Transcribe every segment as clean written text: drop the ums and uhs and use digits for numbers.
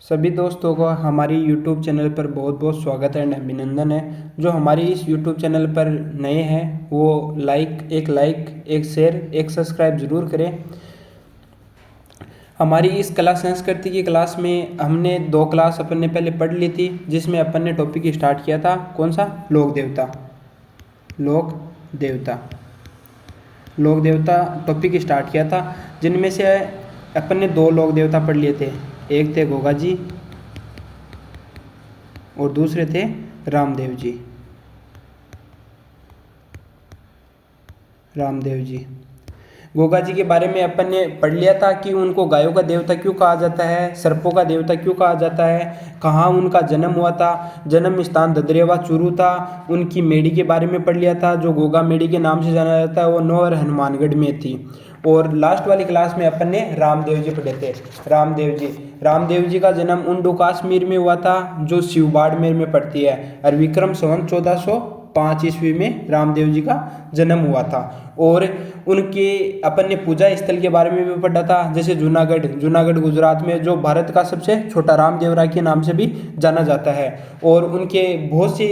सभी दोस्तों को हमारी YouTube चैनल पर बहुत बहुत स्वागत है एंड अभिनंदन है। जो हमारी इस YouTube चैनल पर नए हैं वो लाइक एक शेयर एक सब्सक्राइब ज़रूर करें। हमारी इस कला संस्कृति की क्लास में हमने 2 क्लास अपन ने पहले पढ़ ली थी, जिसमें अपन ने टॉपिक स्टार्ट किया था कौन सा, लोक देवता। लोक देवता लोक देवता टॉपिक स्टार्ट किया था, जिनमें से अपन ने 2 लोक देवता पढ़ लिए थे। एक थे गोगा जी और दूसरे थे रामदेव जी। रामदेव जी गोगा जी के बारे में अपन ने पढ़ लिया था कि उनको गायों का देवता क्यों कहा जाता है, सर्पों का देवता क्यों कहा जाता है, कहाँ उनका जन्म हुआ था, जन्म स्थान ददरेवा चूरू था। उनकी मेड़ी के बारे में पढ़ लिया था, जो गोगा मेड़ी के नाम से जाना जाता है, वो नौर हनुमानगढ़ में थी। और लास्ट वाली क्लास में अपन ने रामदेव जी पढ़े थे। रामदेव जी का जन्म उंडू कश्मीर में हुआ था, जो शिव बाड़मेर में पड़ती है, और विक्रम संवत 1405 ईस्वी में रामदेव जी का जन्म हुआ था। और उनके अपन ने पूजा स्थल के बारे में भी पढ़ा था, जैसे जूनागढ़ गुजरात में, जो भारत का सबसे छोटा रामदेवरा के नाम से भी जाना जाता है। और उनके बहुत सी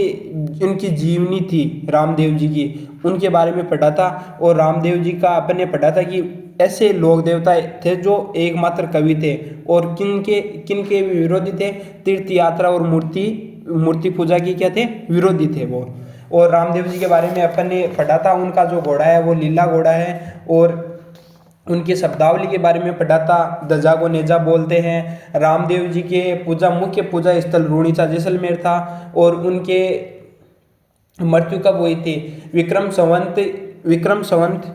इनकी जीवनी थी रामदेव जी की, उनके बारे में पढ़ा था। और रामदेव जी का अपन ने पढ़ा था कि ऐसे लोक देवता थे जो एकमात्र कवि थे, और किनके भी विरोधी थे, तीर्थ यात्रा और मूर्ति पूजा की क्या थे, विरोधी थे वो। और रामदेव जी के बारे में अपन ने पढ़ा था, उनका जो घोड़ा है वो लीला घोड़ा है। और उनकी शब्दावली के बारे में पढ़ा था, दजा को नेजा बोलते हैं। रामदेव जी के मुख्य पूजा स्थल रूणीचा जैसलमेर था। और उनके मृत्यु कब हुई थी, विक्रम संवत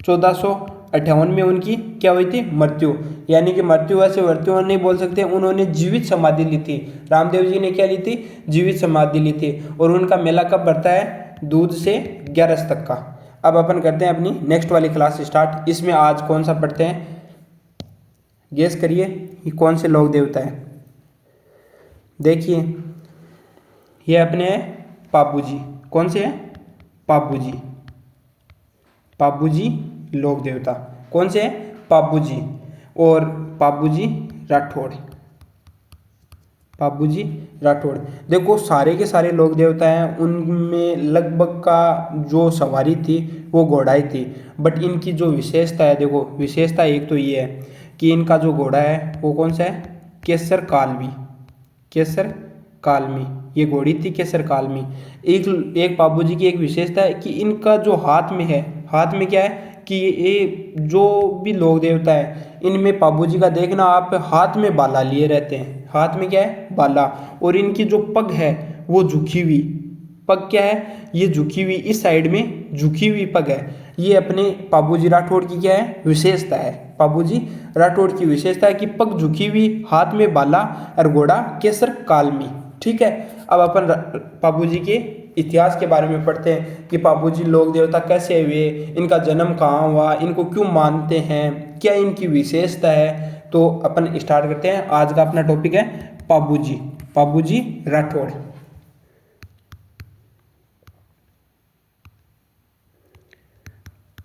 1458 में उनकी क्या हुई थी, मृत्यु। यानी कि मृत्यु वैसे मृत्यु नहीं बोल सकते, उन्होंने जीवित समाधि ली थी। रामदेव जी ने क्या ली थी, जीवित समाधि ली थी। और उनका मेला कब बढ़ता है, दूध से 11 तक का। अब अपन करते हैं अपनी नेक्स्ट वाली क्लास स्टार्ट। इसमें आज कौन सा पढ़ते हैं, गेस करिए ये कौन से लोक देवता है। देखिए ये अपने पापू जी, कौन से हैं, पापू जी लोक देवता कौन से हैं, पापू जी। और पापू जी राठौड़। देखो सारे के सारे लोक देवता हैं, उनमें लगभग का जो सवारी थी वो घोड़ाई थी। बट इनकी जो विशेषता है, देखो विशेषता एक तो ये है कि इनका जो घोड़ा है वो कौन सा है, केसर कालमी। ये घोड़ी थी केसर कालमी। एक पापू जी की एक विशेषता है कि इनका जो हाथ में है, हाथ में क्या है कि ये जो भी लोक देवता है, इनमें पापू जी का देखना आप, हाथ में बाला लिए रहते हैं। हाथ में क्या है, बाला। और इनकी जो पग है वो झुकी हुई पग, क्या है, ये झुकी हुई, इस साइड में झुकी हुई पग है। ये अपने पापू जी राठौड़ की क्या है, विशेषता है। पापू जी राठौड़ की विशेषता है कि पग झुकी हुई, हाथ में बाला, और घोड़ा केसर कालमी। ठीक है। अब अपन पापू जी के इतिहास के बारे में पढ़ते हैं कि पापू जी लोक देवता कैसे हुए, इनका जन्म कहाँ हुआ, इनको क्यों मानते हैं, क्या इनकी विशेषता है। तो अपन स्टार्ट करते हैं। आज का अपना टॉपिक है पापू जी राठौड़।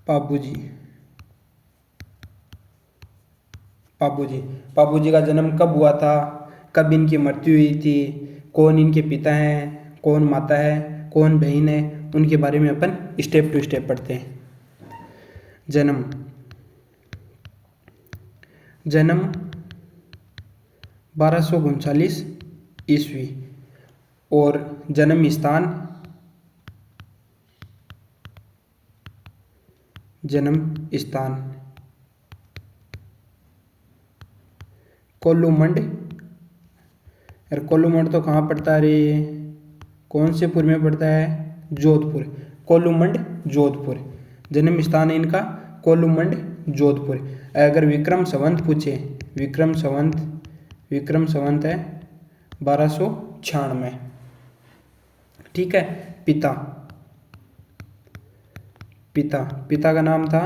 पापू जी का जन्म कब हुआ था, कब इनकी मृत्यु हुई थी, कौन इनके पिता हैं, कौन माता है, कौन बहन है, उनके बारे में अपन स्टेप टू स्टेप पढ़ते हैं। जन्म 1239 ईस्वी। और जन्म स्थान कोल्लूमंड। और कोल्लूमंड तो कहाँ पड़ता है रे, कौन से पुर में पड़ता है, जोधपुर। कोल्लूमंड जोधपुर जन्म स्थान है इनका, कोल्लूमंड जोधपुर। अगर विक्रम संवत पूछे, विक्रम संवत है 1296। ठीक है। पिता का नाम था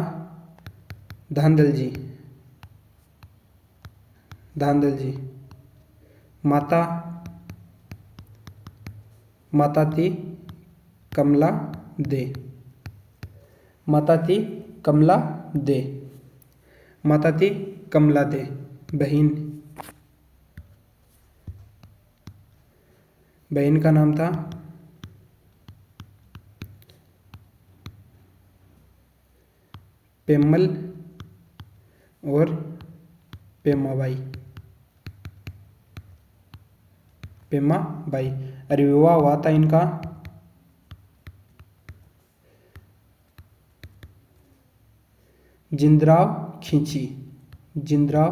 धांधल जी। माता थी कमला दे। बहन बहन का नाम था पेम्मल और पेमाबाई, पेमाबाई। और विवाह हुआ था इनका जिंदराव खींची, जिंदराव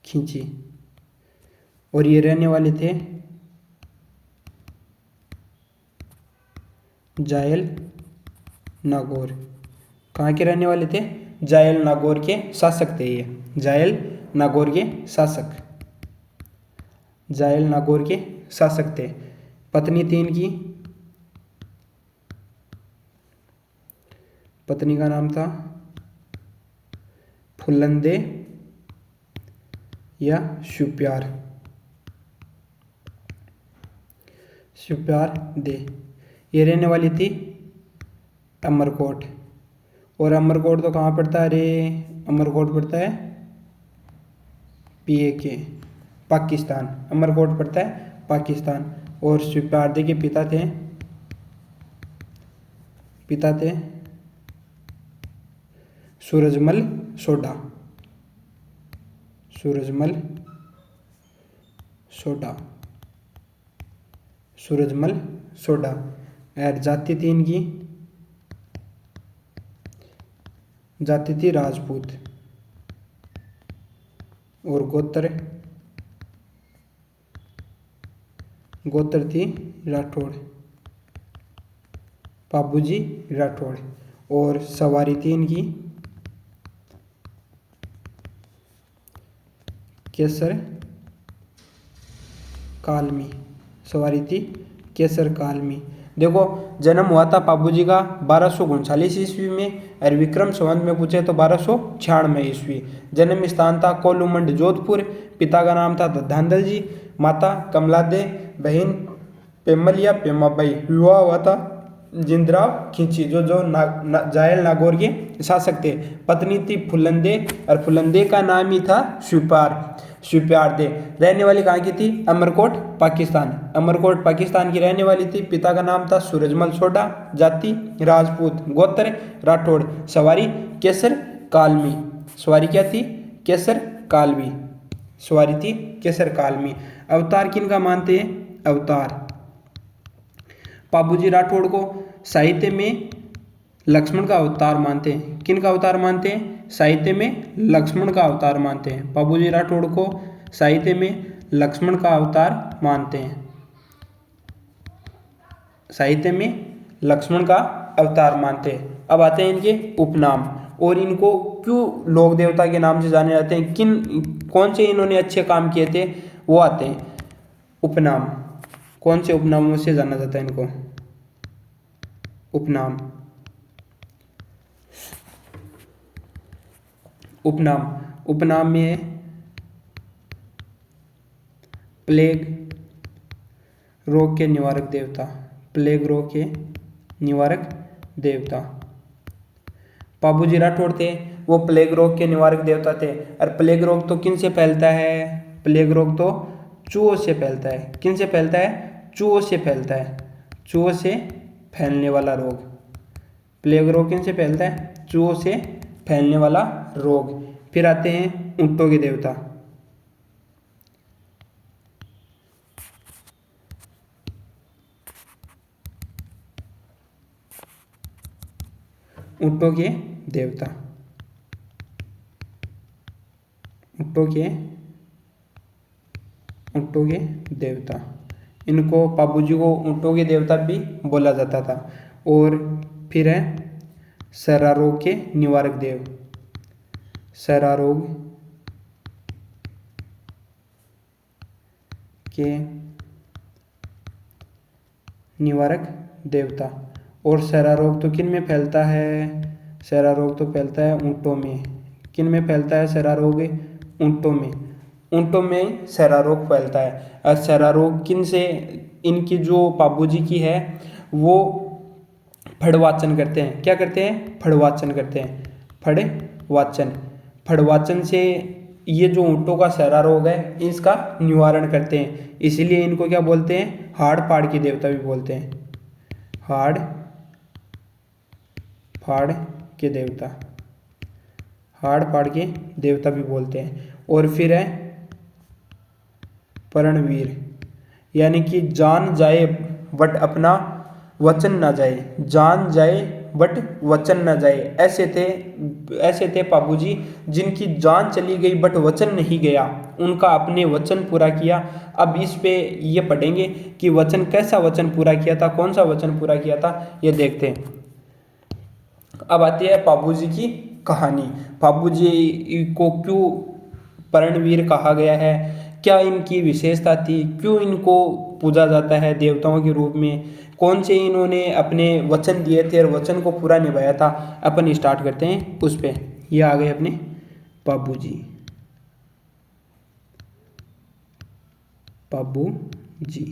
खींची। और ये रहने वाले थे जायल नागौर। कहाँ के रहने वाले थे? जायल नागौर के शासक थे ये, जायल नागौर के शासक, जायल नागौर के शासक थे। पत्नी थी इनकी, पत्नी का नाम था फुलंदे या शिवप्यार, शिवप्यार दे। ये रहने वाली थी अमरकोट। और अमरकोट तो कहाँ पड़ता है रे? अमरकोट पड़ता है PAK, पाकिस्तान। अमरकोट पड़ता है पाकिस्तान। और शिवप्यार दे के पिता थे Surajmal soda, Surajmal soda, Surajmal soda. और जाति थी इनकी, जाति थी राजपूत। और गोत्र थी राठौड़, बाबूजी राठौड़। और सवारी थी इनकी केसर कालमी, सवारी थी केसर कालमी। देखो, जन्म हुआ था बाबूजी का 1239 ईस्वी में, और विक्रम संवत में पूछे तो 1296 ईस्वी। जन्म स्थान था कोलूमंड जोधपुर। पिता का नाम था धंधल जी, माता कमला दे, बहन पेम्मल या पेमाबाई। विवाह हुआ था जिंदराव खींची, जो जायल नागौर के शासक थे। पत्नी थी फुलंदे, और फुलंदे का नाम ही था शिवप्यार दे। रहने वाली कहाँ की थी? अमरकोट पाकिस्तान, अमरकोट पाकिस्तान की रहने वाली थी। पिता का नाम था सूरजमल सोडा, जाति राजपूत, गोत्र राठौड़, सवारी केसर कालमी। सवारी क्या थी? केसर कालमी, सवारी थी केसर कालमी। अवतार किन का मानते हैं? अवतार बाबूजी राठौड़ को साहित्य में लक्ष्मण का अवतार मानते हैं। किन का अवतार मानते हैं? साहित्य में लक्ष्मण का अवतार मानते हैं। बाबूजी राठौड़ को साहित्य में लक्ष्मण का अवतार मानते हैं, साहित्य में लक्ष्मण का अवतार मानते हैं। अब आते हैं इनके उपनाम, और इनको क्यों लोक देवता के नाम से जाने जाते हैं, कौन से इन्होंने अच्छे काम किए थे, वो आते हैं उपनाम। कौन से उपनामों से जाना जाता है इनको? उपनाम, उपनाम में प्लेग रोग के निवारक देवता, प्लेग रोग के निवारक देवता। बाबूजी राठौड़ थे, वो प्लेग रोग के निवारक देवता थे। और प्लेग रोग तो किन से फैलता है? प्लेग रोग तो चूहों से फैलता है। किन से फैलता है? चूहों से फैलता है, चूहों से फैलने वाला रोग। प्लेग रोग किन से फैलता है? चूहों से फैलने वाला रोग। फिर आते हैं ऊंटों के देवता, ऊंटों के देवता, ऊंटों के देवता। इनको बाबूजी को ऊंटों के देवता भी बोला जाता था। और फिर है सरा रोग के निवारक देव, सरा रोग के निवारक देवता। और सरा रोग तो किन में फैलता है? सरा रोग तो फैलता है ऊंटों में। किन में फैलता है सरा रोग? ऊंटों में, ऊंटों में सरा रोग फैलता है। और सरा रोग किन से? इनकी जो बाबूजी की है वो फड़वाचन करते हैं। क्या करते हैं? फड़वाचन करते हैं, फड़वाचन। फड़वाचन से ये जो ऊँटों का सहरा रोग है इसका निवारण करते हैं, इसीलिए इनको क्या बोलते हैं, हाड़ फाड़ के देवता भी बोलते हैं, हाड़ फाड़ के देवता, हाड़ फाड़ के देवता भी बोलते हैं। और फिर है पर्णवीर, यानी कि जान जाए बट अपना वचन ना जाए, जान जाए बट वचन ना जाए। ऐसे थे पापू जी जिनकी जान चली गई बट वचन नहीं गया, उनका अपने वचन पूरा किया। अब इस पे ये पढ़ेंगे कि वचन, कैसा वचन पूरा किया था, कौन सा वचन पूरा किया था, ये देखते हैं। अब आती है पापू जी की कहानी। पापू जी को क्यों पर्णवीर कहा गया है, क्या इनकी विशेषता थी, क्यों इनको पूजा जाता है देवताओं के रूप में, कौन से इन्होंने अपने वचन दिए थे और वचन को पूरा निभाया था। अपन स्टार्ट करते हैं उस पे। ये आ गए अपने पापू जी, पापू जी,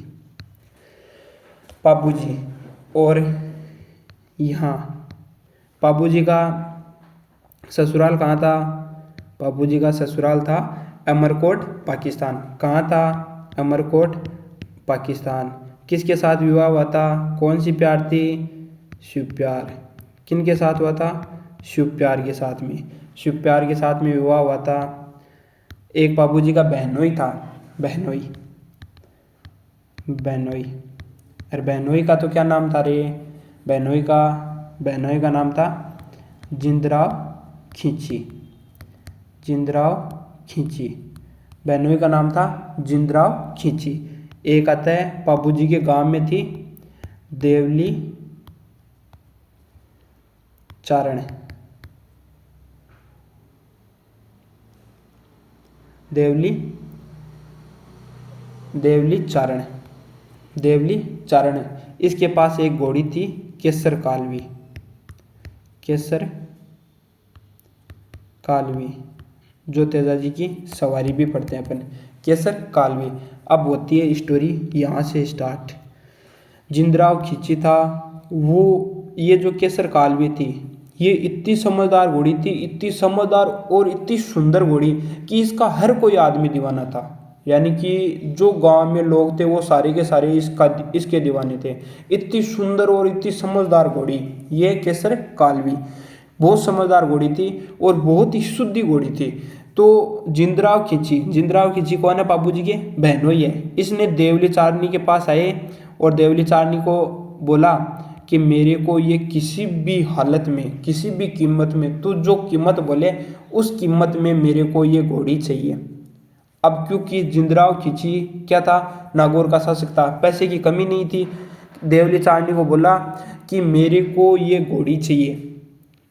पापू जी। और यहाँ पापू जी का ससुराल कहाँ था, पापू जी का ससुराल था अमरकोट पाकिस्तान। कहाँ था, अमरकोट पाकिस्तान। किसके साथ विवाह हुआ था, कौन सी प्यार थी, शिव प्यार। किन के साथ हुआ था, शिव प्यार के साथ में, शिव प्यार के साथ में विवाह हुआ था। एक पापू जी का बहनोई था, बहनोई, बहनोई। अरे बहनोई का तो क्या नाम था रे, बहनोई का नाम था जिंदराव खींची, जिंदराव खींची। बहनोई का नाम था जिंदराव खींची। एक आता है पापू जी के गांव में थी देवली चारण, देवली चारण, देवली चारण। इसके पास एक घोड़ी थी केसर कालवी, केसर कालवी, जो तेजाजी की सवारी भी पढ़ते हैं अपन, केसर कालवी। अब होती है स्टोरी यहाँ से स्टार्ट। जिंदराव खींची था वो, ये जो केसर कालवी थी ये इतनी समझदार घोड़ी थी, इतनी समझदार और इतनी सुंदर घोड़ी कि इसका हर कोई आदमी दीवाना था। यानी कि जो गांव में लोग थे वो सारे के सारे इसके दीवाने थे। इतनी सुंदर और इतनी समझदार घोड़ी ये केसर कालवी, बहुत समझदार घोड़ी थी और बहुत ही शुद्धि घोड़ी थी। तो जिंदराव खींची कौन है, पापू जी के बहनोई है। इसने देवली चारनी के पास आए और देवली चारनी को बोला कि मेरे को ये किसी भी हालत में, किसी भी कीमत में, तू जो कीमत बोले उस कीमत में मेरे को ये घोड़ी चाहिए। अब क्योंकि जिंदराव खींची क्या था, नागौर का शासक था, पैसे की कमी नहीं थी। देवली चारनी को बोला कि मेरे को ये घोड़ी चाहिए,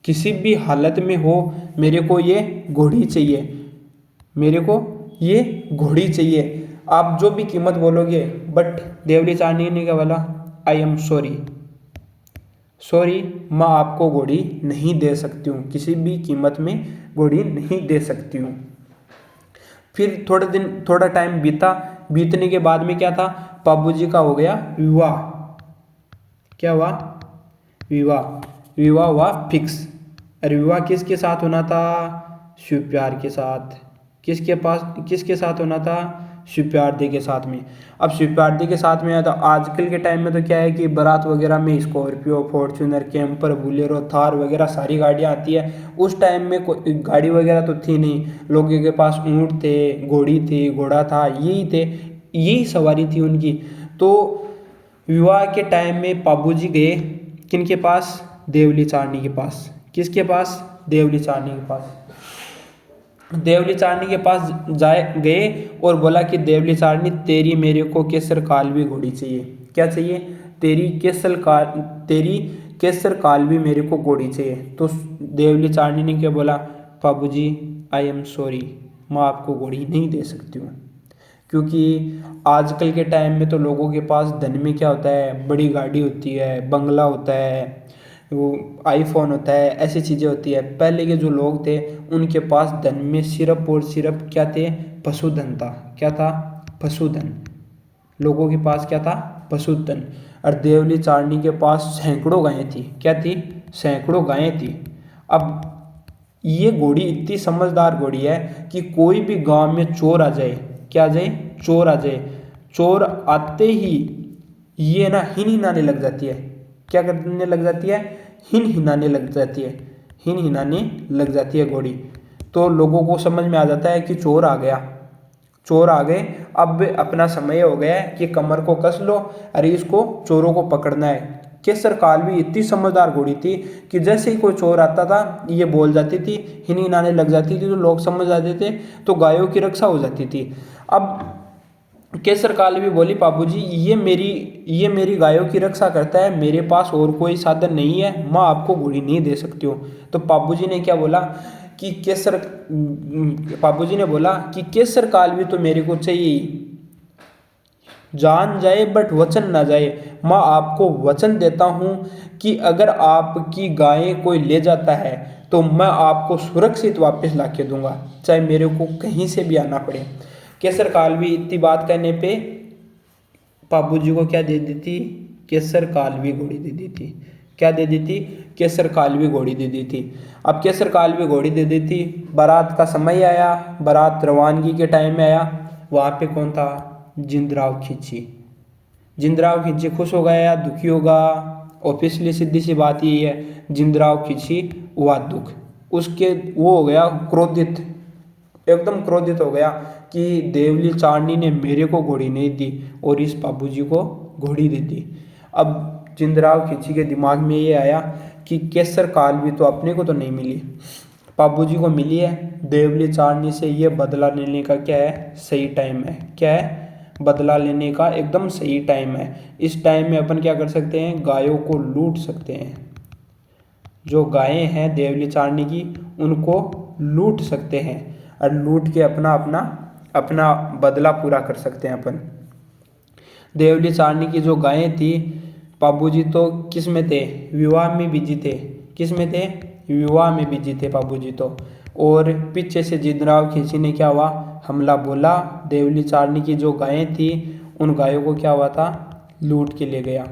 किसी भी हालत में हो मेरे को ये घोड़ी चाहिए, मेरे को ये घोड़ी चाहिए, आप जो भी कीमत बोलोगे। बट देवली चारनी ने क्या बोला, आई एम सॉरी, मैं आपको घोड़ी नहीं दे सकती हूँ, किसी भी कीमत में घोड़ी नहीं दे सकती हूँ। फिर थोड़ा टाइम बीतने के बाद में क्या था, पापू जी का हो गया विवाह। क्या हुआ, विवाह हुआ फिक्स। अरे विवाह किसके साथ होना था, शिव प्यार के साथ। किसके साथ होना था, शिव प्यार के साथ में। अब शिव प्यार के साथ में, तो आजकल के टाइम में तो क्या है कि बारात वगैरह में Scorpio, Fortuner, camper, Bolero, Thar वगैरह सारी गाड़ियाँ आती है। उस टाइम में कोई गाड़ी वगैरह तो थी नहीं, लोगों के पास ऊँट थे, घोड़ी थी, घोड़ा था, यही सवारी थी उनकी। तो विवाह के टाइम में पापू जी गए किनके पास, देवली चारनी के पास। किसके पास, देवली चारनी के पास। देवली चारनी के पास गए और बोला कि देवली चारनी तेरी मेरे को केसर कालवी घोड़ी चाहिए। क्या चाहिए, तेरी केसर कालवी मेरे को घोड़ी चाहिए। तो देवली चारनी ने क्या बोला, बाबू जी आई एम सॉरी, मैं आपको घोड़ी नहीं दे सकती हूँ। क्योंकि आजकल के टाइम में तो लोगों के पास धन में क्या होता है, बड़ी गाड़ी होती है, बंगला होता है, वो आईफोन होता है, ऐसी चीज़ें होती है। पहले के जो लोग थे उनके पास धन में सिर्फ और सिर्फ क्या थे, पशुधन था। क्या था, पशुधन। लोगों के पास क्या था, पशुधन। और देवली चारनी के पास सैकड़ों गायें थी। क्या थी, सैकड़ों गायें थी। अब ये घोड़ी इतनी समझदार घोड़ी है कि कोई भी गांव में चोर आ जाए, क्या आ जाए, चोर आ जाए, चोर आते ही ये ना हिन हिनाने लग जाती है। क्या करने लग जाती है? हिन हिनाने लग जाती है, हिन हिनाने लग जाती है घोड़ी। तो लोगों को समझ में आ जाता है कि चोर आ गया, चोर आ गए, अब अपना समय हो गया है कि कमर को कस लो, अरे इसको चोरों को पकड़ना है। केसर कालवी इतनी समझदार घोड़ी थी कि जैसे ही कोई चोर आता था ये बोल जाती थी, हिन हिनाने लग जाती थी, तो लोग समझ जाते थे, तो गायों की रक्षा हो जाती थी। अब केसर कालवी बोली, बाबूजी ये मेरी गायों की रक्षा करता है, मेरे पास और कोई साधन नहीं है, मैं आपको घोड़ी नहीं दे सकती हूँ। तो बाबूजी ने क्या बोला कि बाबूजी ने बोला कि केसर कालवी तो मेरे को चाहिए, जान जाए बट वचन ना जाए। मैं आपको वचन देता हूँ कि अगर आपकी गायें कोई ले जाता है तो मैं आपको सुरक्षित वापस ला के दूंगा, चाहे मेरे को कहीं से भी आना पड़े। केसर कालवी इतनी बात कहने पे बाबूजी को क्या दे दी थी? केसर कालवी घोड़ी दे दी थी। क्या दे दी थी? केसर कालवी घोड़ी दे दी थी। अब केसर कालवी घोड़ी दे दी थी, बारात का समय आया, बारात रवानगी के टाइम में आया, वहाँ पे कौन था? जिंदराव खिंची। जिंदराव खिंची खुश होगा या दुखी होगा? ऑब्वियसली सीधी सी बात यही है, जिंदराव खिंची हुआ दुख, उसके वो हो गया क्रोधित, एकदम क्रोधित हो गया कि देवली चारनी ने मेरे को घोड़ी नहीं दी और इस बाबूजी को घोड़ी दे दी। अब जिंदराव खिंची के दिमाग में ये आया कि केसर कालवी तो अपने को तो नहीं मिली, बाबूजी को मिली है, देवली चारनी से ये बदला लेने का क्या है? सही टाइम है। क्या है? बदला लेने का एकदम सही टाइम है। इस टाइम में अपन क्या कर सकते हैं? गायों को लूट सकते हैं, जो गायें हैं देवली चारनी की उनको लूट सकते हैं और लूट के अपना अपना अपना बदला पूरा कर सकते हैं अपन। देवली चारनी की जो गायें थी, बाबूजी तो किस में थे? विवाह में बिजी थे। किस में थे? विवाह में बिजी थे बाबूजी तो। और पीछे से जिंदराव खिंची ने क्या हुआ? हमला बोला। देवली चारनी की जो गायें थी उन गायों को क्या हुआ था? लूट के ले गया।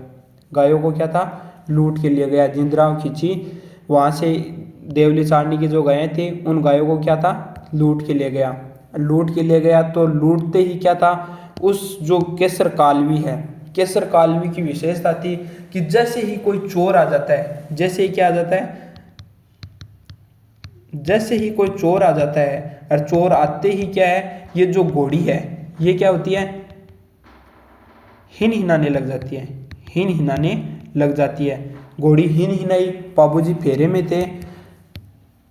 गायों को क्या था? लूट के लिए गया। जिंदराव खिंची वहाँ से देवली चारनी की जो गायें थी उन गायों को क्या था? लूट के ले गया। लूट के ले गया तो लूटते ही क्या था? उस जो केसर कालवी है, केसर कालवी की विशेषता थी कि जैसे ही कोई चोर आ जाता है, जैसे ही क्या आ जाता है? जैसे ही कोई चोर आ जाता है, और चोर आते ही क्या है? ये जो घोड़ी है ये क्या होती है? हिन हिनाने लग जाती है, हिन हिनाने लग जाती है। घोड़ी हिन हिनाई, बाबूजी फेरे में थे।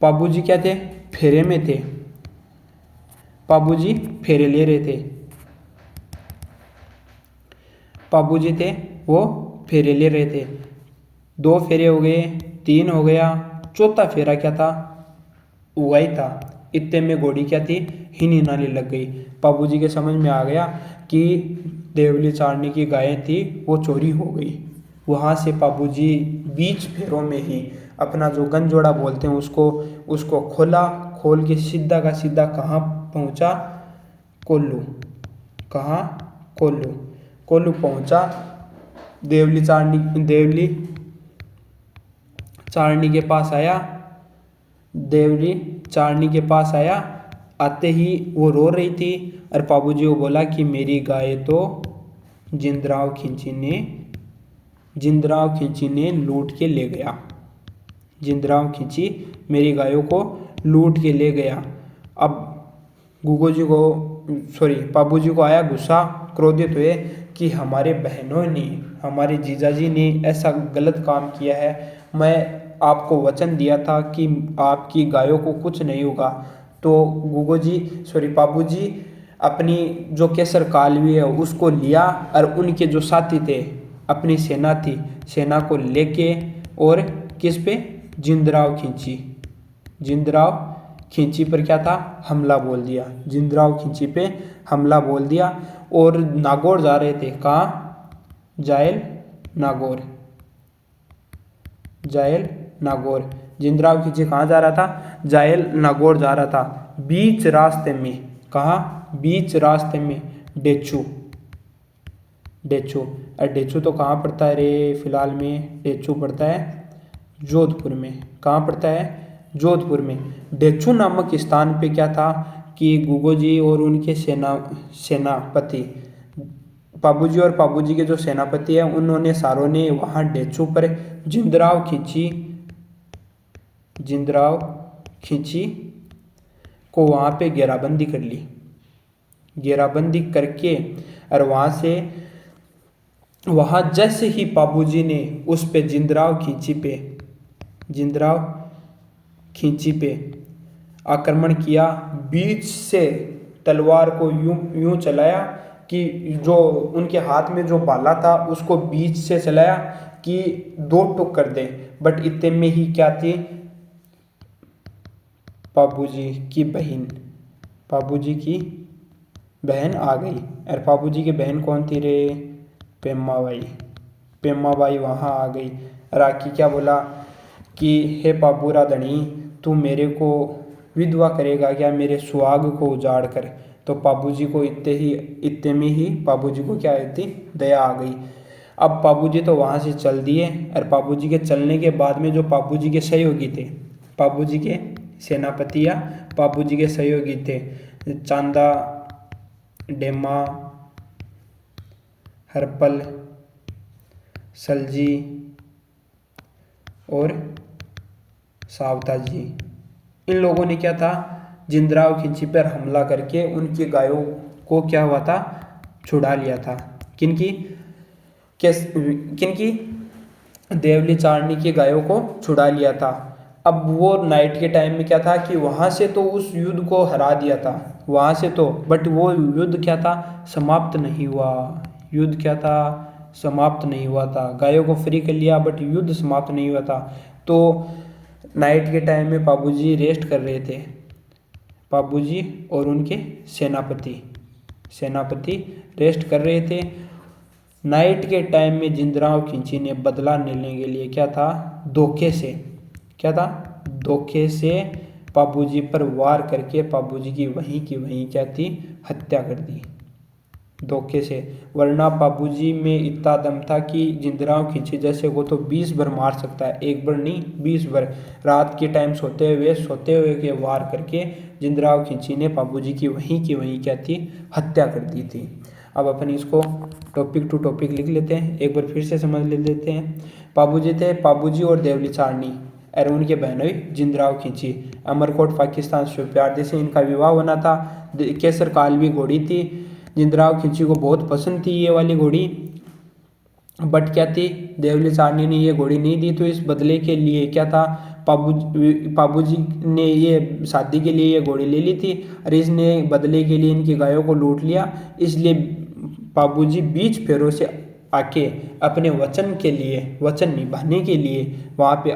बाबूजी क्या थे? फेरे में थे। बाबूजी फेरे ले रहे थे। बाबूजी थे वो फेरे ले रहे थे। 2 फेरे हो गए, 3 हो गया, चौथा फेरा क्या था? वही था। इतने में घोड़ी क्या थी? हिन हिनाने लग गई। बाबूजी के समझ में आ गया कि देवली चारनी की गायें थी वो चोरी हो गई। वहाँ से बाबूजी बीच फेरों में ही अपना जो गंजोड़ा बोलते हैं उसको खोला। खोल के सीधा का सीधा कहाँ पहुँचा? कोल्लू। कहाँ? कोल्लू। कोल्लू पहुँचा। देवली चारनी के पास आया। देवली चारनी के पास आया। आते ही वो रो रही थी और बाबूजी को बोला कि मेरी गाय तो जिंदराव खिंची ने लूट के ले गया। जिंदराव खिंची मेरी गायों को लूट के ले गया। अब बाबूजी को आया गुस्सा, क्रोधित हुए कि हमारे बहनों ने, हमारे जीजाजी ने ऐसा गलत काम किया है। मैं आपको वचन दिया था कि आपकी गायों को कुछ नहीं होगा। तो बाबूजी अपनी जो केसर कालवी है उसको लिया और उनके जो साथी थे, अपनी सेना थी, सेना को लेके और किस पे? जिंदराव खिंची पर क्या था? हमला बोल दिया। जिंदराव खिंची पे हमला बोल दिया और नागौर जा रहे थे। कहाँ? जायल नागौर। जिंदराव खिंची कहाँ जा रहा था? जायल नागौर जा रहा था। बीच रास्ते में, कहाँ? बीच रास्ते में डेचू। और डेचू तो कहाँ पड़ता है रे? फिलहाल में डेचू पड़ता है जोधपुर में। कहाँ पड़ता है? जोधपुर में। डेचू नामक स्थान पे क्या था कि गुगोजी और उनके सेनापति पाबूजी और पाबूजी के जो सेनापति है उन्होंने सारों ने वहाँ डेचू पर जिंदराव खींची को वहाँ पे घेराबंदी कर ली। घेराबंदी करके और वहाँ जैसे ही पाबूजी ने उस पे जिंदराव खींची पे आक्रमण किया, बीच से तलवार को यूं चलाया कि जो उनके हाथ में जो भाला था उसको बीच से चलाया कि 2 टुक कर दे। बट इतने में ही क्या थी, पाबूजी की बहन आ गई। और पाबूजी की बहन कौन थी रे? पेम्माबाई वहाँ आ गई। राखी क्या बोला कि हे पाबूरा धनी, तू मेरे को विधवा करेगा क्या, मेरे सुहाग को उजाड़ कर। तो पाबूजी को इतने में ही पाबूजी को क्या थी, दया आ गई। अब पाबूजी तो वहाँ से चल दिए। और पाबूजी के चलने के बाद में जो पाबूजी के सहयोगी थे, पाबूजी के सेनापति या पाबूजी के सहयोगी थे, चांदा, डेमा, हरपल, सलजी और सावता जी, इन लोगों ने क्या था, जिंदराव खिंची पर हमला करके उनकी गायों को क्या हुआ था, छुड़ा लिया था। किनकी? देवली चारणी की गायों को छुड़ा लिया था। अब वो नाइट के टाइम में क्या था कि वहाँ से तो उस युद्ध को हरा दिया था, वहाँ से तो, बट वो युद्ध क्या था, समाप्त नहीं हुआ। युद्ध क्या था, समाप्त नहीं हुआ था। गायों को फ्री कर लिया बट युद्ध समाप्त नहीं हुआ था। तो नाइट के टाइम में पाबूजी रेस्ट कर रहे थे, पाबूजी और उनके सेनापति रेस्ट कर रहे थे। नाइट के टाइम में जिंदराव खिंची ने बदला लेने के लिए क्या था, धोखे से पाबूजी पर वार करके पाबूजी की वहीं क्या थी, हत्या कर दी धोखे से। वरना पाबूजी में इतना दम था कि जिंदराव खिंची जैसे को तो 20 बार मार सकता है, 1 बार नहीं 20 बार। रात के टाइम सोते हुए के वार करके जिंदराव खिंची ने पाबूजी की वहीं क्या थी, हत्या कर दी थी। अब अपन इसको टॉपिक टू टॉपिक लिख लेते हैं, एक बार फिर से समझ लेते हैं। पाबूजी थे, पाबूजी और देवली चारणी और उनके बहन हुई जिंदराव खिंची। अमरकोट पाकिस्तान सुप्यारदी से इनका विवाह होना था। केसर कालवी घोड़ी थी, जिंदराव खिंची को बहुत पसंद थी ये वाली घोड़ी, बट क्या थी, देवली चारणी ने ये घोड़ी नहीं दी। तो इस बदले के लिए क्या था, पाबूजी ने ये शादी के लिए ये घोड़ी ले ली थी और इसने बदले के लिए इनकी गायों को लूट लिया। इसलिए पाबूजी 20 फेरों से आके अपने वचन निभाने के लिए वहाँ पे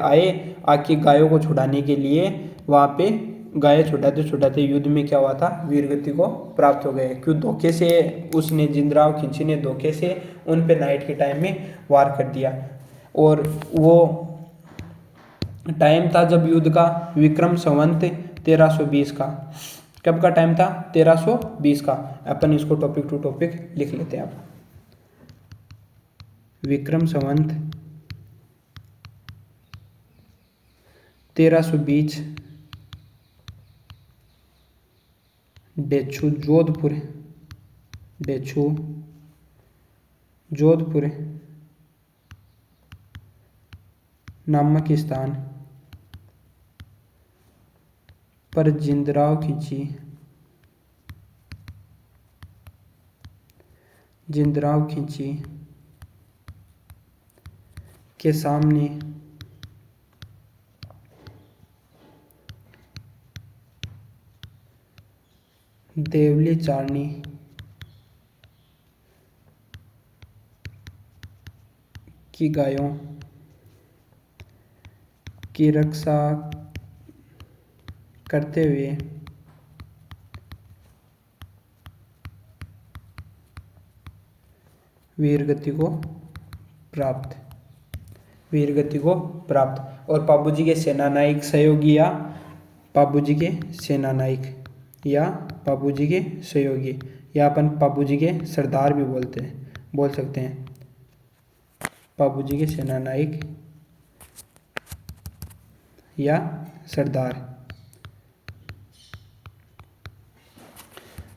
आके गायों को छुड़ाने के लिए वहाँ पे गाय छुड़ाते युद्ध में क्या हुआ था, वीरगति को प्राप्त हो गए। क्यों, धोखे से उसने जिंदराव खिंची ने धोखे से उन पे नाइट के टाइम में वार कर दिया। और वो टाइम था जब युद्ध का विक्रम संवत 1320 का। कब का टाइम था, 1320 का। अपन इसको टॉपिक टू टॉपिक लिख लेते हैं। अब विक्रम संवत 1320 डेचू जोधपुर नामक स्थान पर जिंदराव खिंची के सामने देवली चारणी की गायों की रक्षा करते हुए वीरगति को प्राप्त। और पाबूजी के सेनानायक सहयोगी या पाबूजी के सहयोगी या अपन पाबूजी के सरदार भी बोल सकते हैं। पाबूजी के सेनानायक या सरदार।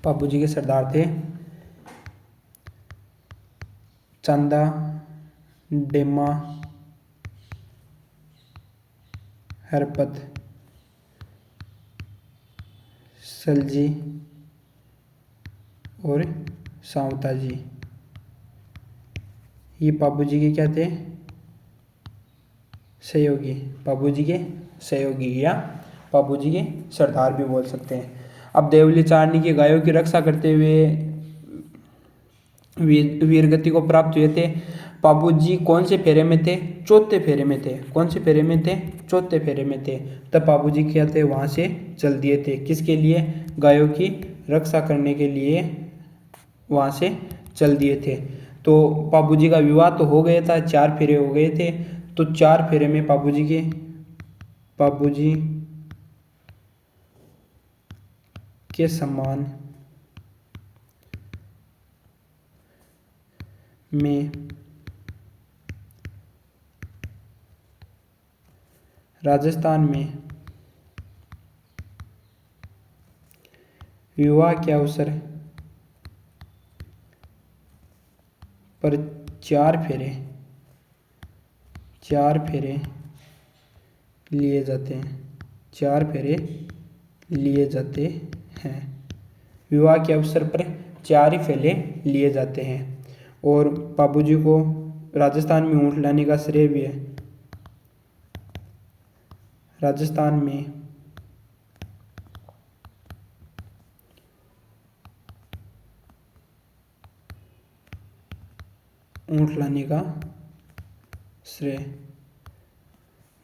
बाबू जी के सरदार थे चांदा, डेमा, हरपत, सलजी और सावता जी। ये बाबू जी के क्या थे? सहयोगी। बाबू जी के सहयोगी या बाबू जी के सरदार भी बोल सकते हैं। अब देवली चारनी की गायों की रक्षा करते हुए वीरगति को प्राप्त हुए थे। बाबू जी कौन से फेरे में थे? चौथे फेरे में थे। कौन से फेरे में थे? चौथे फेरे में थे। तब बाबू जी क्या थे? वहाँ से चल दिए थे। किसके लिए? गायों की रक्षा करने के लिए वहाँ से चल दिए थे। तो बाबू जी का विवाह तो हो गया था, 4 फेरे हो गए थे। तो 4 फेरे में बाबू जी के सम्मान में राजस्थान में विवाह के अवसर पर 4 फेरे लिए जाते हैं। 4 फेरे लिए जाते हैं। विवाह के अवसर पर 4 ही फेरे लिए जाते हैं। और बाबू जी को राजस्थान में ऊँट लाने का श्रेय भी है। राजस्थान में ऊँट लाने का श्रेय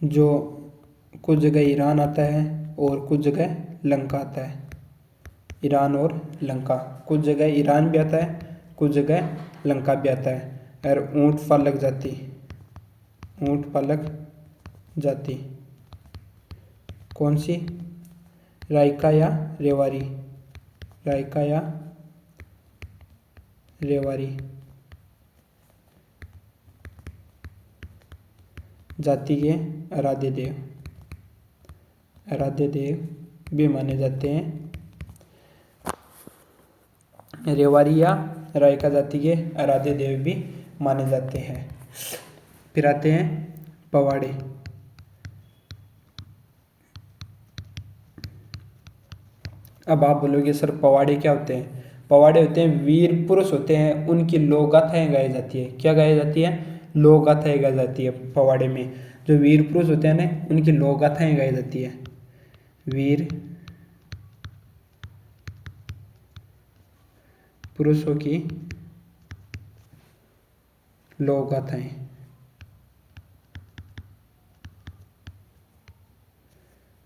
जो कुछ जगह ईरान आता है और कुछ जगह लंका आता है। ईरान और लंका, कुछ जगह ईरान भी आता है, कुछ जगह लंका भी आता है। और ऊँट पालक जाति कौन सी? रायका या रेवारी? रायका या रेवारी जाति के आराध्य देव भी माने जाते हैं। रेवारी या रायका जाति के आराध्य देव भी माने जाते हैं। फिर आते हैं पवाड़े। अब आप बोलोगे सर पवाड़े क्या होते हैं? पवाड़े होते हैं वीर पुरुष होते हैं, उनकी लोक गाथाएं गाई जाती है। क्या गाई जाती है? लोक गाथाएं गाई जाती है। पवाड़े में जो वीर पुरुष होते हैं ना, उनकी लोक गाथाएं गाई जाती है। वीर पुरुषों की लोक गाथाएं।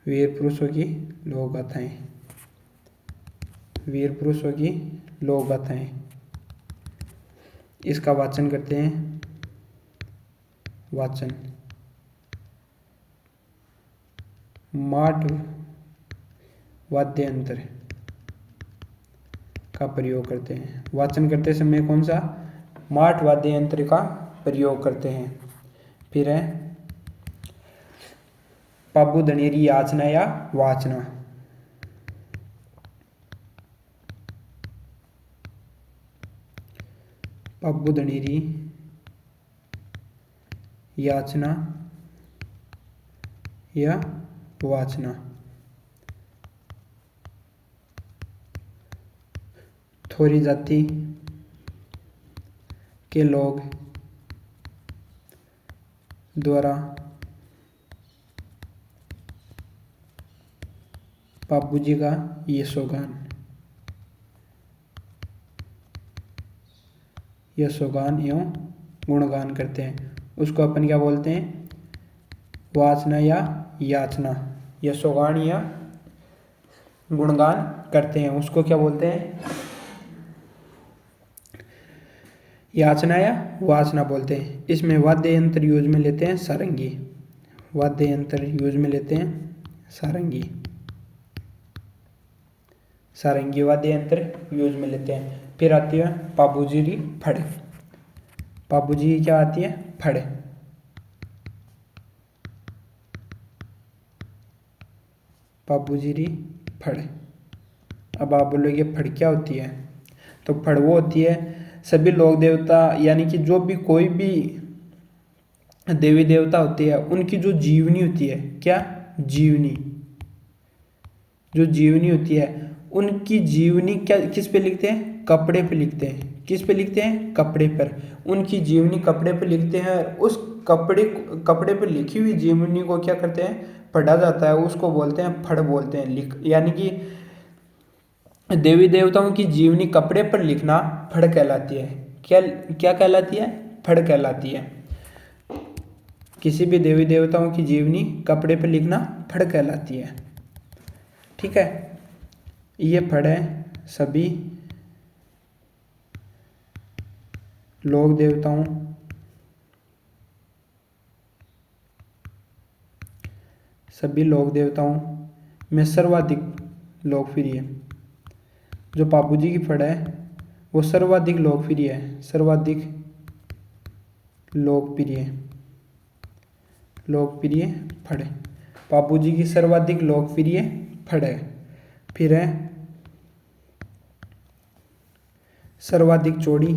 वीर पुरुषों की लोक गाथाएं। वीर पुरुषों की लोक गाथाएं। इसका वाचन करते हैं। वाचन माट वाद्य यंत्र का प्रयोग करते हैं। वाचन करते समय कौन सा? माट वाद्य यंत्र का प्रयोग करते हैं। फिर है पाबू धनेरी याचना या वाचना। पाबू धनेरी याचना या वाचना। थोरी जाति के लोग द्वारा बाबू जी का यशोगान एवं गुणगान करते हैं। उसको अपन क्या बोलते हैं? वाचना या याचना। यशोगान या गुणगान करते हैं, उसको क्या बोलते हैं? याचना या वाचना बोलते हैं। इसमें वाद्य यंत्र यूज में लेते हैं सारंगी। वाद्य यंत्र यूज में लेते हैं सारंगी। सारंगी वाद्य यंत्र यूज में लेते हैं। फिर आती है पाबूजी की फड़। पाबूजी क्या आती है? फड़। बाबूजी री फड़। अब आप बोलोगे फड़ क्या होती है? तो फड़ वो होती है सभी लोक देवता यानी कि जो भी कोई भी देवी देवता होते हैं उनकी जो जीवनी होती है, क्या जीवनी, जो जीवनी होती है उनकी जीवनी क्या किस पे लिखते हैं? कपड़े पे लिखते हैं। किस पे लिखते हैं? कपड़े पर। उनकी जीवनी कपड़े पे लिखते हैं। उस कपड़े पे लिखी हुई जीवनी को क्या करते हैं? पढ़ा जाता है, उसको बोलते हैं फड़ बोलते हैं। लिख यानी कि देवी देवताओं की जीवनी कपड़े पर लिखना फड़ कहलाती है। क्या क्या कहलाती है? फड़ कहलाती है। किसी भी देवी देवताओं की जीवनी कपड़े पर लिखना फड़ कहलाती है। ठीक है, ये फड़ है सभी लोक देवताओं में सर्वाधिक लोकप्रिय। जो बाबूजी की फड़ है वो सर्वाधिक लोकप्रिय है, सर्वाधिक लोकप्रिय फड़ है। बाबूजी की सर्वाधिक लोकप्रिय फड़ है। फिर है सर्वाधिक चौड़ी,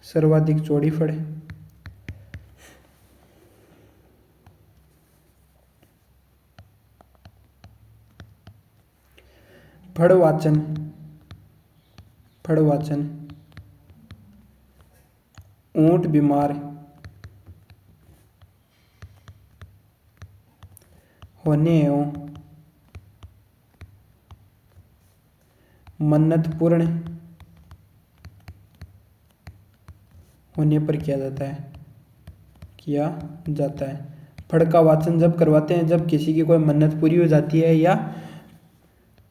सर्वाधिक चौड़ी फड़ है। फड़वाचन, ऊंट बीमार होने एवं मन्नत पूर्ण होने पर किया जाता है। फड़ का वाचन जब करवाते हैं जब किसी की कोई मन्नत पूरी हो जाती है या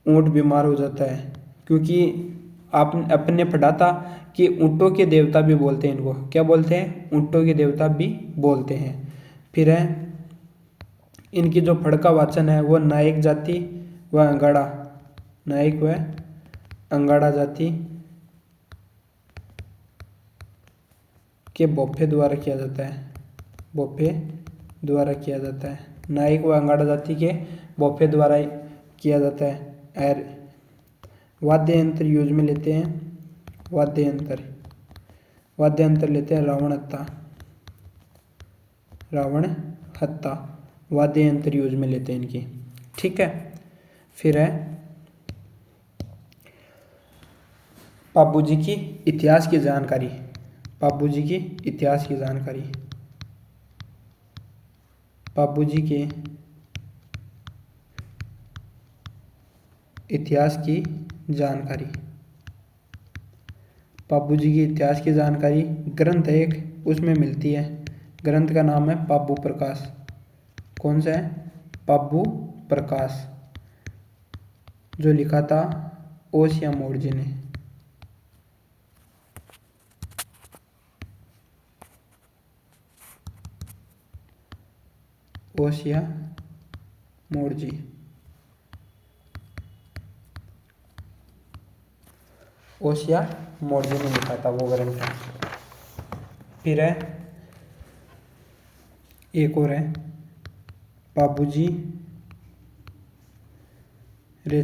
ऊंट बीमार हो जाता है, क्योंकि आप अपने पढ़ा था कि ऊँटों के देवता भी बोलते हैं इनको। क्या बोलते हैं? ऊँटों के देवता भी बोलते हैं। फिर है इनकी जो फड़ का वाचन है वो नायक जाति व अंगाड़ा, नायक व अंगाड़ा जाति के बोफे द्वारा किया जाता है। नायक व अंगाड़ा जाति के बोफे द्वारा किया जाता है। और वाद्य यंत्र यूज में लेते हैं, वाद्य यंत्र लेते हैं रावण हत्ता वाद्य यंत्र यूज में लेते हैं इनकी। ठीक है, फिर है बाबूजी की इतिहास की जानकारी। बाबूजी के इतिहास की जानकारी। बाबूजी के इतिहास की जानकारी ग्रंथ एक उसमें मिलती है। ग्रंथ का नाम है पाबू प्रकाश। कौन सा है? पाबू प्रकाश, जो लिखा था ओसिया मोर्जी ने। ओसिया मोर्जी ने लिखा था वो ग्रंथ। फिर है एक और है बाबूजी रे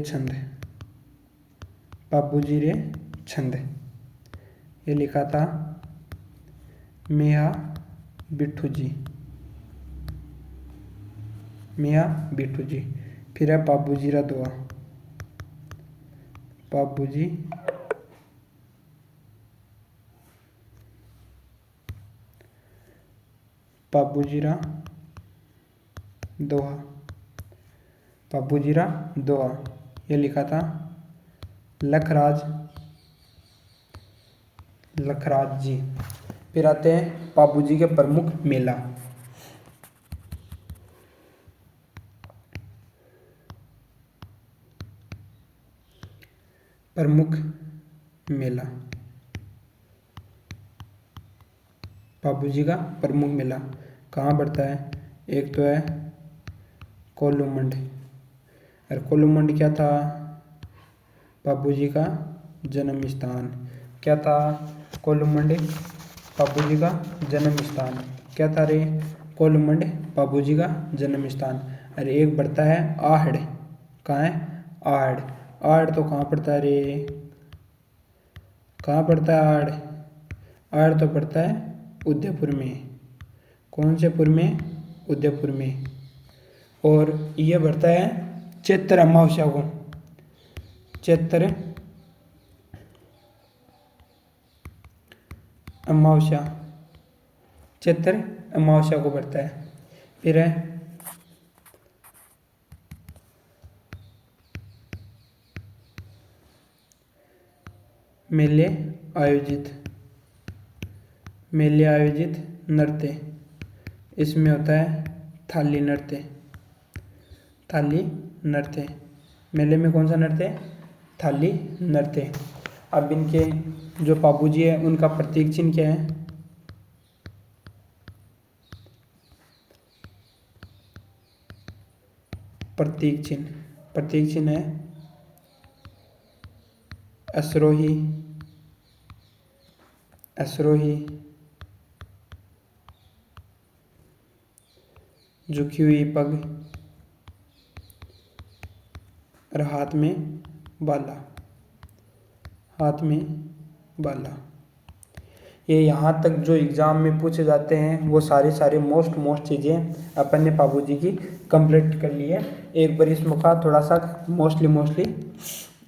छंद, ये लिखा था मियाँ बिट्ठू जी। फिर है बाबूजी रा दोहा। बाबूजी रा दोहा, ये लिखा था लखराज जी। फिर आते हैं बाबूजी के प्रमुख मेला। बाबूजी का प्रमुख मेला कहाँ पड़ता है? एक तो है कोलूमंड। और कोलूमंड क्या था? बाबूजी का जन्म स्थान। क्या था कोलूमंड? बाबूजी का जन्म स्थान। क्या था रे? कोलमंड बाबूजी का जन्म स्थान। अरे एक बढ़ता है आहड़। कहाँ है? आहड़। आहड़ तो कहाँ पड़ता है रे? कहाँ पड़ता है आहड़? आहड़ तो पड़ता है उदयपुर में। कौन से पुर में? उदयपुर में। और ये बढ़ता है चैत्र अमावस्या को। चैत्र अमावस्या, चैत्र अमावस्या को बढ़ता है। फिर है मेले आयोजित, मेले आयोजित नृत्य, इसमें होता है थाली नृत्य। थाली नृत्य, मेले में कौन सा नृत्य? थाली नृत्य। अब इनके जो बाबूजी है उनका प्रतीक चिन्ह क्या है? प्रतीक चिन्ह, प्रतीक चिन्ह है अश्रोही, अश्रोही, झुकी हुई पग और हाथ में बाला, हाथ में बाला। ये यहाँ तक जो एग्ज़ाम में पूछे जाते हैं वो सारे मोस्ट चीज़ें अपन ने बाबूजी की कंप्लीट कर ली है। एक बार इसमें का थोड़ा सा मोस्टली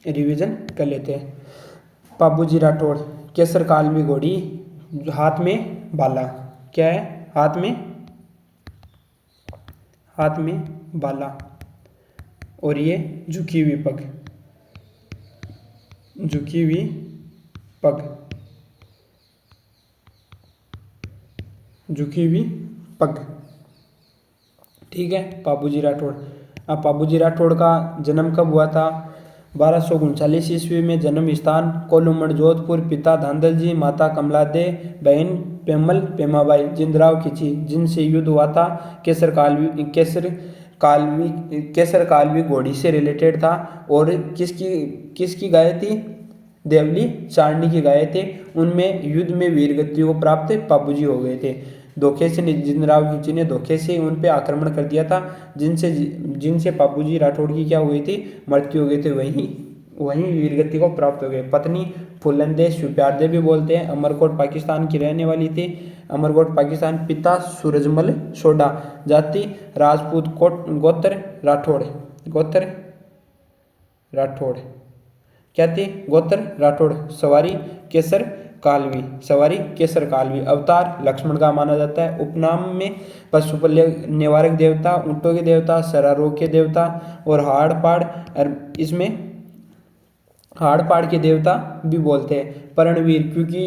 रिवीजन कर लेते हैं। बाबूजी राठौड़, केसर कालवी घोड़ी, हाथ में बाला। क्या है? हाथ में बाला और ये झुकी हुई पग, झुकी हुई पग, झुकी हुई पग। ठीक है, बाबूजी राठौड़। अब बाबूजी राठौड़ का जन्म कब हुआ था? 1239 ईस्वी में। जन्म स्थान कोलूमड़ जोधपुर। पिता धांधल जी, माता कमला दे, बहन पेमल पेमाबाई। जिंदराव खिची जिनसे युद्ध हुआ था। केसर कालवी घोड़ी से रिलेटेड था। और किसकी गाय थी? देवली चारणी की गाय थे। उनमें युद्ध में वीर गति को प्राप्त बाबूजी हो गए थे। धोखे से जिंदराव खिची ने धोखे से उन पे आक्रमण कर दिया था, जिनसे बाबूजी राठौड़ की क्या हुई थी? मृत्यु हो गई थी। वहीं वीरगति को प्राप्त हो गए। पत्नी फुलंदे स्वीप्यार भी बोलते हैं, अमरकोट पाकिस्तान की रहने वाली थी। अमरकोट पाकिस्तान। पिता सूरजमल सोडा। जाति राजपूत। गोत्र राठौड़, गोत्र राठौड़। क्या थी? गोत्र राठौड़। सवारी केसर कालवी, सवारी केसर कालवी। अवतार लक्ष्मण का माना जाता है। उपनाम में पशुपल्य निवारक देवता, ऊँटों के देवता, सरारोग के देवता और हाड़ पाड़। इसमें हाड़ पाड़ के देवता भी बोलते हैं। पर्णवीर, क्योंकि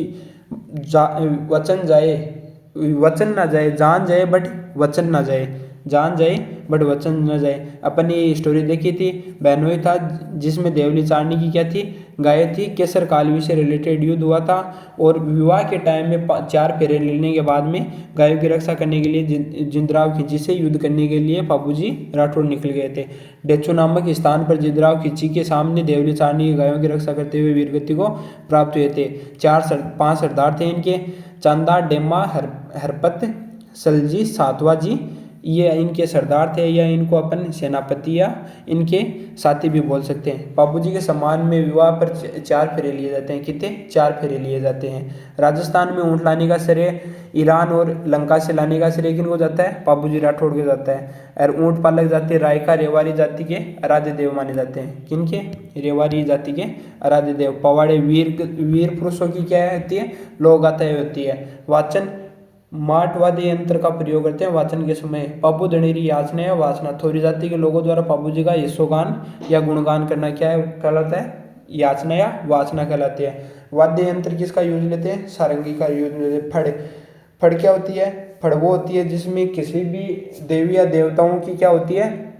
वचन ना जाए, जान जाए बट वचन ना जाए, जान जाए बट वचन न जाए। अपन ने ये स्टोरी देखी थी, बहनोई था, जिसमें देवली चारणी की क्या थी? गाय थी। केसर कालवी से रिलेटेड युद्ध हुआ था और विवाह के टाइम में 4 फेरे लेने के बाद में गायों की रक्षा करने के लिए जिंदराव खिची से युद्ध करने के लिए बाबूजी राठौड़ निकल गए थे। डेचो नामक स्थान पर जिंदराव खिची के सामने देवली चारणी की गायों की रक्षा करते हुए वीरगति को प्राप्त हुए थे। 5 सरदार थे इनके, चांदा, डेम्मा, हरपत, सलजी, सातवा जी, ये इनके सरदार थे, या इनको अपन सेनापति या इनके साथी भी बोल सकते हैं। बाबूजी के सम्मान में विवाह पर 4 फेरे लिए जाते हैं। कितने? 4 फेरे लिए जाते हैं। राजस्थान में ऊँट लाने का श्रेय ईरान और लंका से लाने का श्रेय किनको जाता है? बाबूजी राठौड़ को जाता है। और ऊँट पालक जाति रायका रेवाड़ी जाति के आराध्य देव माने जाते हैं। किनके? रेवाड़ी जाति के आराध्य देव। पवाड़े वीर पुरुषों की क्या होती है? लोक गाथा होती है। वाचन माटवादी यंत्र का प्रयोग करते हैं वाचन के समय। पापू दणेरी याचना या वासना। थोरी जाति के लोगों द्वारा बाबूजी का यशोगान या गुणगान करना क्या है कहलाता है? याचना या वासना कहलाती है। वाद्य यंत्र किसका यूज लेते हैं? सारंगी का यूज लेते हैं। फड़ क्या होती है? फड़ वो होती है जिसमें किसी भी देवी या देवताओं की क्या होती है?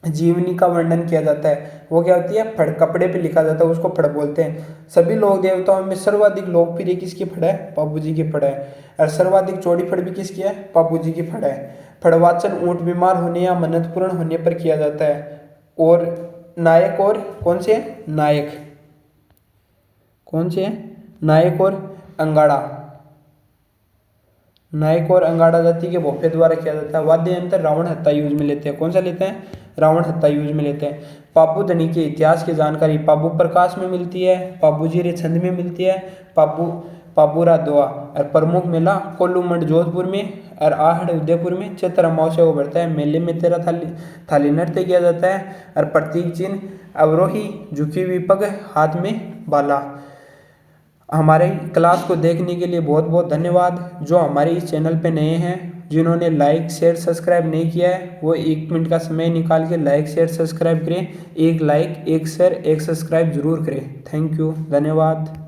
जीवनी का वर्णन किया जाता है। वो क्या होती है? फड़। कपड़े पे लिखा जाता है, उसको फड़ बोलते हैं। सभी लोक देवताओं में सर्वाधिक लोकप्रिय किसकी फड़ है? बाबूजी की फड़ है। और सर्वाधिक चौड़ी फड़ भी किसकी है? बाबूजी की फड़ है। फड़वाचन ऊँट बीमार होने या मन्नत पूर्ण होने पर किया जाता है। और नायक और कौन से? नायक कौन से? नायक और अंगाड़ा। नायक और अंगाड़ा जाति के भोपे द्वारा किया जाता है। वाद्य यंत्र रावण हत्ता यूज में लेते हैं। कौन सा लेते हैं? रावण हत्ता यूज में लेते हैं। पाबू धनी के इतिहास की जानकारी पाबू प्रकाश में मिलती है, पाबू जी छंद में मिलती है, पाबूरा दोआ। और प्रमुख मेला कोल्लू मंड जोधपुर में और आहड़ उदयपुर में चैत्र अमावस्या को बढ़ता है। मेले में 13 थाली नृत्य किया जाता है। और प्रतीक चिन्ह अवरोही, झुकी हुई पग, हाथ में बाला। हमारे क्लास को देखने के लिए बहुत बहुत धन्यवाद। जो हमारे इस चैनल पे नए हैं, जिन्होंने लाइक शेयर सब्सक्राइब नहीं किया है, वो 1 मिनट का समय निकाल के लाइक शेयर सब्सक्राइब करें। एक लाइक, एक शेयर, एक सब्सक्राइब जरूर करें। थैंक यू, धन्यवाद।